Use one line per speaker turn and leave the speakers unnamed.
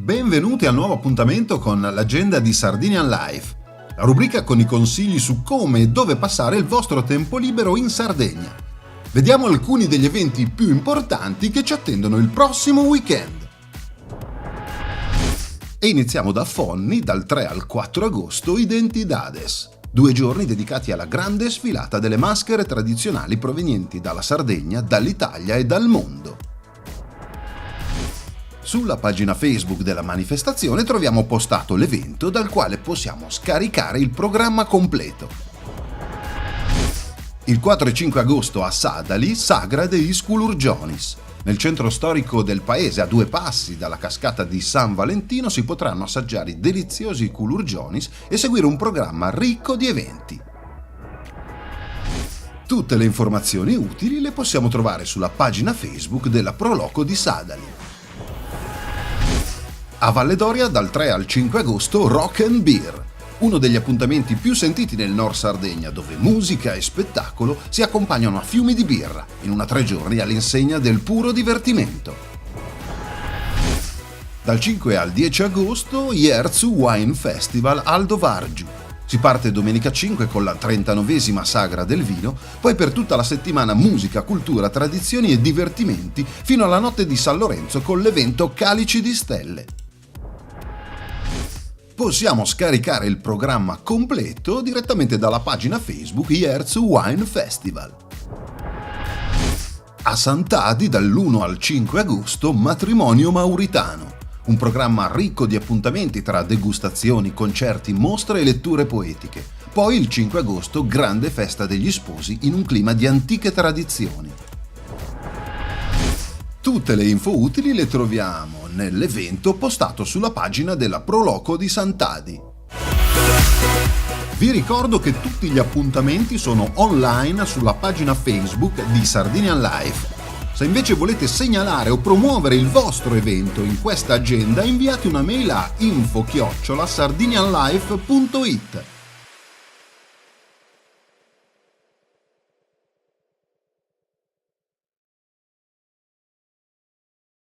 Benvenuti al nuovo appuntamento con l'agenda di Sardinian Life, la rubrica con i consigli su come e dove passare il vostro tempo libero in Sardegna. Vediamo alcuni degli eventi più importanti che ci attendono il prossimo weekend. E iniziamo da Fonni, dal 3 al 4 agosto, Identidades. 2 giorni dedicati alla grande sfilata delle maschere tradizionali provenienti dalla Sardegna, dall'Italia e dal mondo. Sulla pagina Facebook della manifestazione troviamo postato l'evento dal quale possiamo scaricare il programma completo. Il 4 e 5 agosto a Sadali, Sagra dei Sculurgionis. Nel centro storico del paese, a 2 passi dalla cascata di San Valentino, si potranno assaggiare i deliziosi culurgionis e seguire un programma ricco di eventi. Tutte le informazioni utili le possiamo trovare sulla pagina Facebook della Pro Loco di Sadali. A Valle d'Oria, dal 3 al 5 agosto, Rock and Beer, uno degli appuntamenti più sentiti nel Nord Sardegna, dove musica e spettacolo si accompagnano a fiumi di birra, in una 3 giorni all'insegna del puro divertimento. Dal 5 al 10 agosto, Ierzu Wine Festival Aldo Vargiu. Si parte domenica 5 con la 39esima Sagra del Vino, poi per tutta la settimana musica, cultura, tradizioni e divertimenti, fino alla notte di San Lorenzo con l'evento Calici di Stelle. Possiamo scaricare il programma completo direttamente dalla pagina Facebook Ierzu Wine Festival. A Sant'Adi, dall'1 al 5 agosto, Matrimonio Mauritano, un programma ricco di appuntamenti tra degustazioni, concerti, mostre e letture poetiche. Poi il 5 agosto, grande festa degli sposi in un clima di antiche tradizioni. Tutte le info utili le troviamo nell'evento postato sulla pagina della Pro Loco di Sant'Adi. Vi ricordo che tutti gli appuntamenti sono online sulla pagina Facebook di Sardinian Life. Se invece volete segnalare o promuovere il vostro evento in questa agenda, inviate una mail a info@sardinianlife.it.